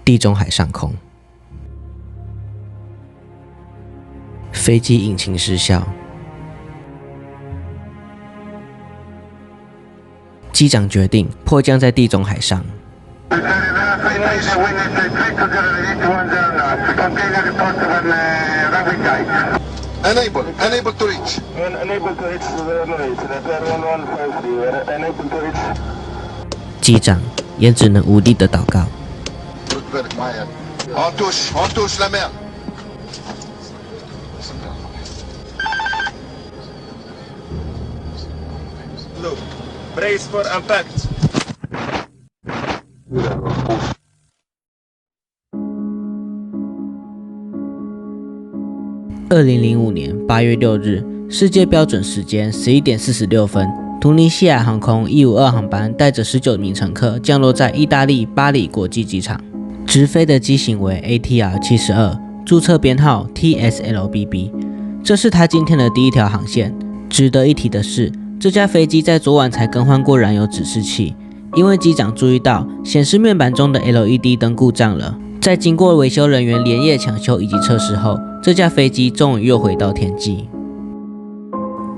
地中海上空，飞机引擎失效，机长决定迫降在地中海上。Unable to reach. Unable to reach the runway. Repair 1153. Unable to reach. 机长也只能无力的祷告。On touche la mer. Look, brace for impact. 2005年8月6日，世界标准时间11点46分，突尼西亚航空152航班带着19名乘客降落在意大利巴黎国际机场。直飞的机型为 ATR-72，注册编号 TSLBB。这是它今天的第一条航线。值得一提的是，这架飞机在昨晚才更换过燃油指示器，因为机长注意到显示面板中的 LED 灯故障了。在经过维修人员连夜抢修以及测试后，这架飞机终于又回到天际。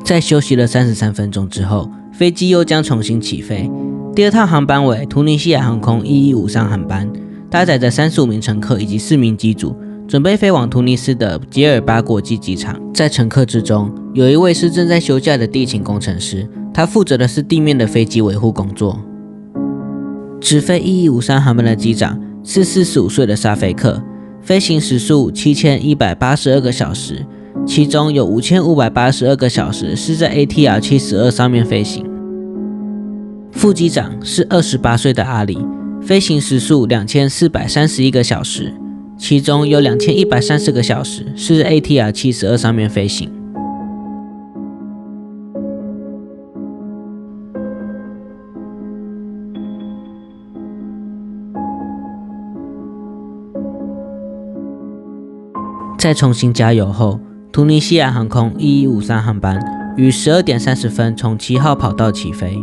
在休息了33分钟之后，飞机又将重新起飞。第二趟航班为突尼西亚航空1153航班，搭载着35名乘客以及4名机组，准备飞往突尼斯的杰尔巴国际机场。在乘客之中，有一位是正在休假的地勤工程师，他负责的是地面的飞机维护工作。直飞1153航班的机长是45岁的沙菲克，飞行时速7182个小时，其中有5582个小时是在 ATR-72 上面飞行。副机长是28岁的阿里，飞行时速2431个小时，其中有2130个小时是在 ATR-72 上面飞行。在重新加油后，突尼西亚航空1153航班于12点30分从7号跑道起飞。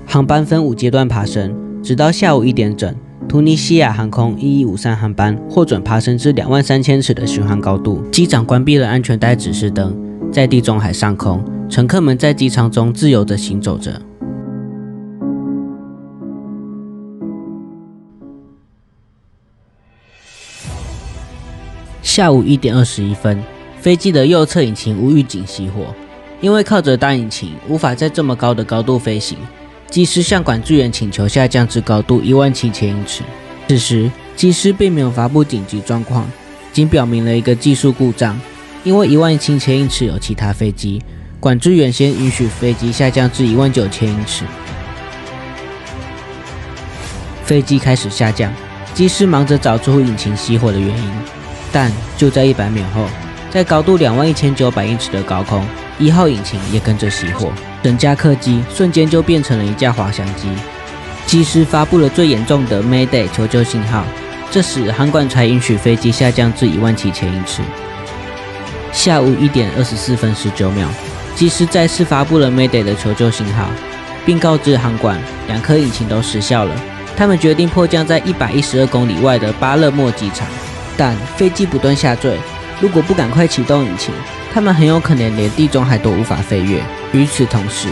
航班分5阶段爬升，直到下午1点整，突尼西亚航空1153航班获准爬升至23000尺的巡航高度。机长关闭了安全带指示灯，在地中海上空，乘客们在机舱中自由地行走着。下午1点21分，飞机的右侧引擎无预警熄火，因为靠着大引擎无法在这么高的高度飞行。机师向管制员请求下降至高度17000英尺。此时，机师并没有发布紧急状况，仅表明了一个技术故障。因为17000英尺有其他飞机，管制员先允许飞机下降至19000英尺。飞机开始下降，机师忙着找出引擎熄火的原因，但就在100秒后，在高度21900英尺的高空，1号引擎也跟着熄火。整架客机瞬间就变成了一架滑翔机。机师发布了最严重的 Mayday 求救信号，这时航管才允许飞机下降至17000英尺。下午1点24分19秒，机师再次发布了 Mayday 的求救信号，并告知航管2颗引擎都失效了。他们决定迫降在112公里外的巴勒莫机场，但飞机不断下坠，如果不赶快启动引擎，他们很有可能连地中海都无法飞越。与此同时，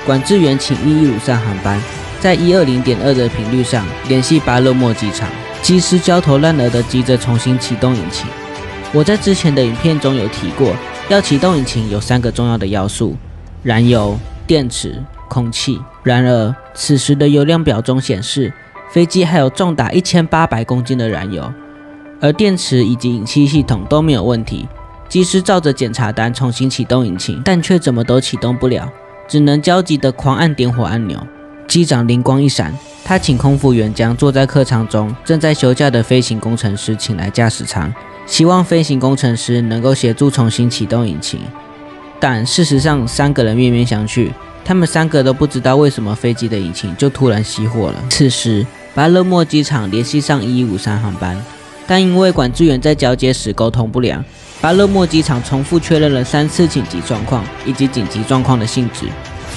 管制员请1153航班在120.2的频率上联系巴勒莫机场。机师焦头烂额的急着重新启动引擎。我在之前的影片中有提过，要启动引擎有3个重要的要素：燃油、电池、空气。然而，此时的油量表中显示，飞机还有重达1800公斤的燃油，而电池以及引气系统都没有问题。机师照着检查单重新启动引擎，但却怎么都启动不了，只能焦急地狂按点火按钮。机长灵光一闪，他请空服员将坐在客舱中正在休假的飞行工程师请来驾驶舱，希望飞行工程师能够协助重新启动引擎。但事实上，3个人面面相觑，他们3个都不知道为什么飞机的引擎就突然熄火了。此时，巴勒莫机场联系上1153航班，但因为管制员在交接时沟通不良，巴勒莫机场重复确认了3次紧急状况以及紧急状况的性质。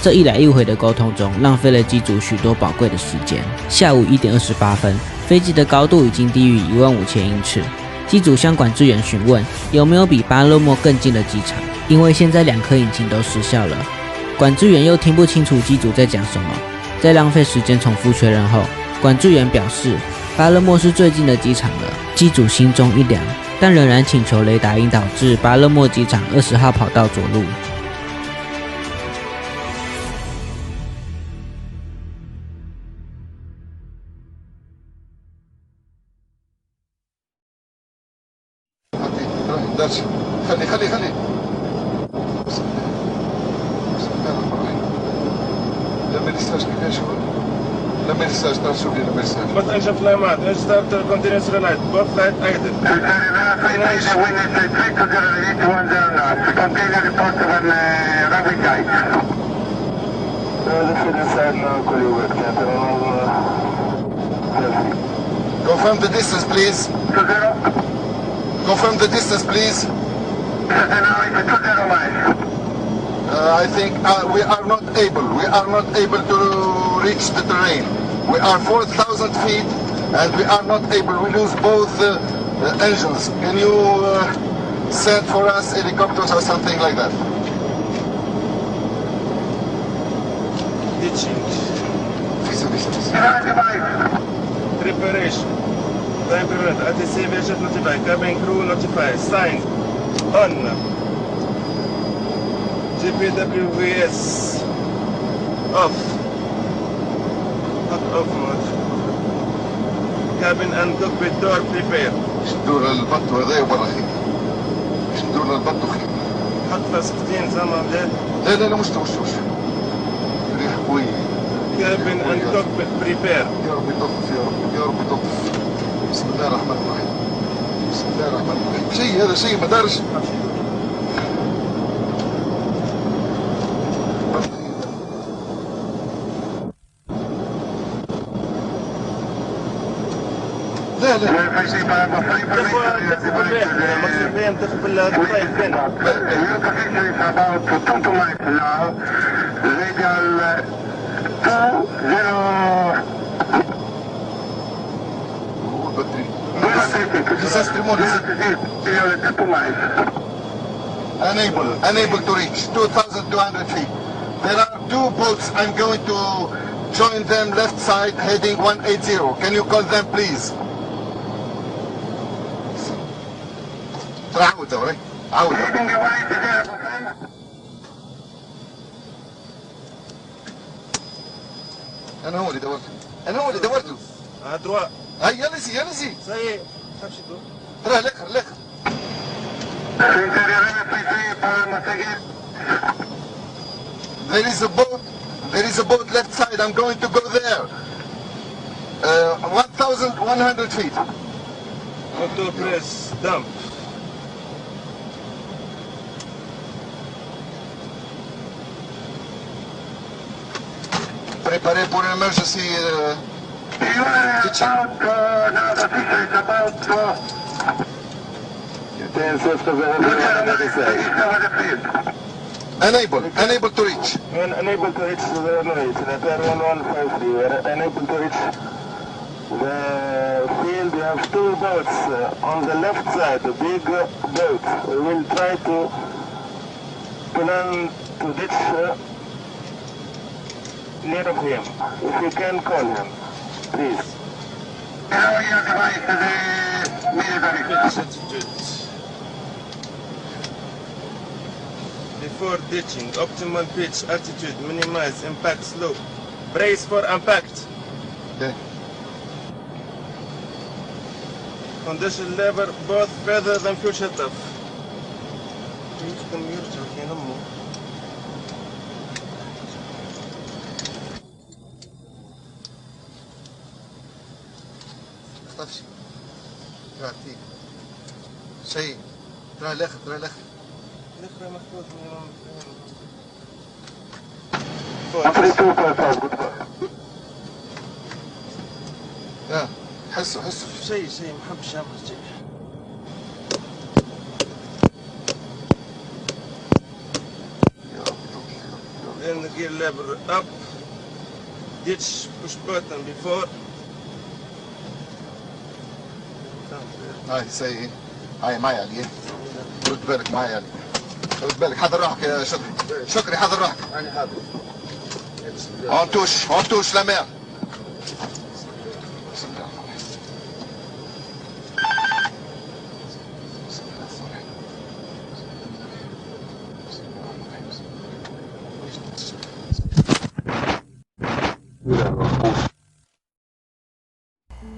这一来一回的沟通中，浪费了机组许多宝贵的时间。下午1点28分，飞机的高度已经低于15000英尺。机组向管制员询问有没有比巴勒莫更近的机场，因为现在2颗引擎都失效了。管制员又听不清楚机组在讲什么，在浪费时间重复确认后，管制员表示巴勒莫是最近的机场了。机组心中一凉，但仍然请求雷达引导至巴勒莫机场20号跑道着陆。درش خلي خلي خلي بسم الله الرحمن الرحيم لما يلساش كيفاش هو لما يلساش ترى شوف لي لما يلساش Both engine fly mode, engine start continuous relight, both flight idle. Confirm the distance please. Confirm the distance, please. I think we are not able. We are not able to reach the terrain. We are 4,000 feet, and we are not able. We lose both engines. Can you send for us helicopters or something like that? Ditching. Visa. Preparation. Time prevent. ATC vision notify. Cabin crew notify. Signed. On. GPWS. Off. Not off mode. Cabin and cockpit door prepare. شدوا للبط هذا وبرا خير. شدوا للبط وخير. حط فاسكتين زعما لا لا لا مش ريح قوية. Cabin and cockpit prepare. يا رب يطف يا رب يا رب يطف. بسم الله الرحمن الرحيم. بسم الله الرحمن الرحيم. شيء هذا شيء ما دارش. لا لا unable to reach 2,200 feet. There are 2 boats. I'm going to join them left side heading 180. Can you call them please? عودة وراي عودة. أنا هو اللي دورته. droit. هاي يلسي. Ça y est. خمشي دو. ترى الآخر. There is a boat left side. I'm going to go there. 1,100 feet. Auto press dump. Préparé pour an emergency kitchen. Unable to reach. Unable to reach the runway. Repair 1153. We're unable to reach the field. We have 2 boats on the left side, a big boat. We will try to land to ditch near of him. If you can call him, please. Before ditching, optimal pitch, altitude, minimize, impact slope. Brace for impact. Okay. Condition lever both further than future top. طفشي تعطيك شيء ترى الاخر الاخر مخطوط من before. 3255, goodbye. Yeah. حسوا شيء ما حبش يعمل شيء. Then the gear lever up. Ditch push button before. هاي سي هاي معي علي. رد بالك معي علي. رد بالك حضر روحك يا شكري حضر روحك. أنا حاضر. on touche la mer.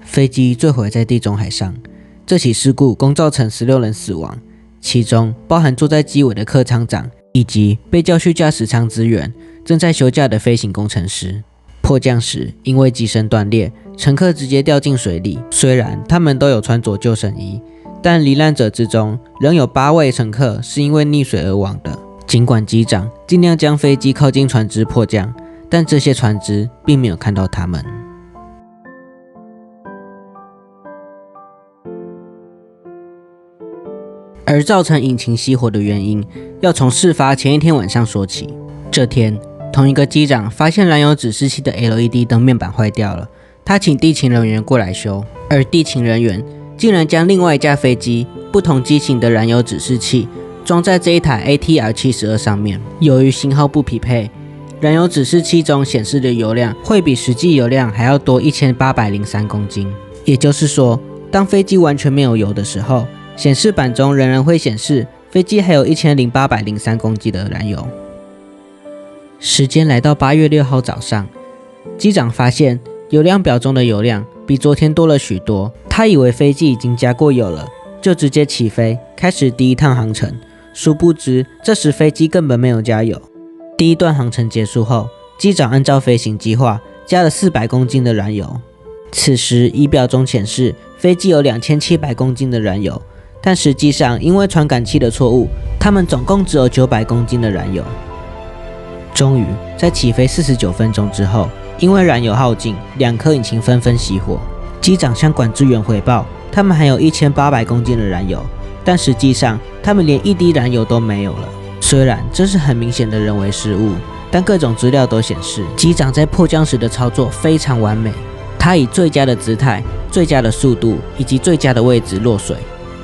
飞机坠毁在地中海上，这起事故共造成16人死亡，其中包含坐在机尾的客舱长以及被叫去驾驶舱支援、正在休假的飞行工程师。迫降时因为机身断裂，乘客直接掉进水里。虽然他们都有穿着救生衣，但罹难者之中仍有8位乘客是因为溺水而亡的。尽管机长尽量将飞机靠近船只迫降，但这些船只并没有看到他们。而造成引擎熄火的原因，要从事发前一天晚上说起。这天，同一个机长发现燃油指示器的 LED 灯面板坏掉了，他请地勤人员过来修，而地勤人员竟然将另外一架飞机不同机型的燃油指示器装在这一台 ATR-72 上面。由于型号不匹配，燃油指示器中显示的油量会比实际油量还要多1803公斤。也就是说，当飞机完全没有油的时候，显示板中仍然会显示飞机还有1803公斤的燃油。时间来到8月6号早上，机长发现油量表中的油量比昨天多了许多，他以为飞机已经加过油了，就直接起飞，开始第一趟航程。殊不知，这时飞机根本没有加油。第一段航程结束后，机长按照飞行计划加了400公斤的燃油。此时仪表中显示飞机有2700公斤的燃油，但实际上因为传感器的错误，他们总共只有900公斤的燃油。终于在起飞49分钟之后，因为燃油耗尽，2颗引擎纷纷熄火。机长向管制员回报，他们还有1800公斤的燃油，但实际上他们连一滴燃油都没有了。虽然这是很明显的人为失误，但各种资料都显示，机长在迫降时的操作非常完美，他以最佳的姿态、最佳的速度以及最佳的位置落水。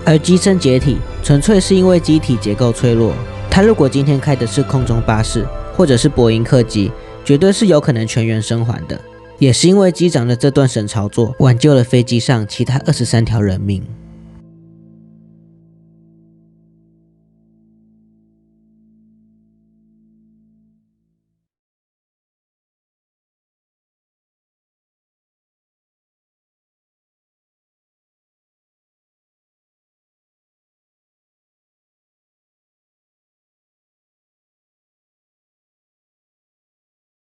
而机身解体纯粹是因为机体结构脆弱，他如果今天开的是空中巴士或者是波音客机，绝对是有可能全员生还的。也是因为机长的这段神操作，挽救了飞机上其他23条人命。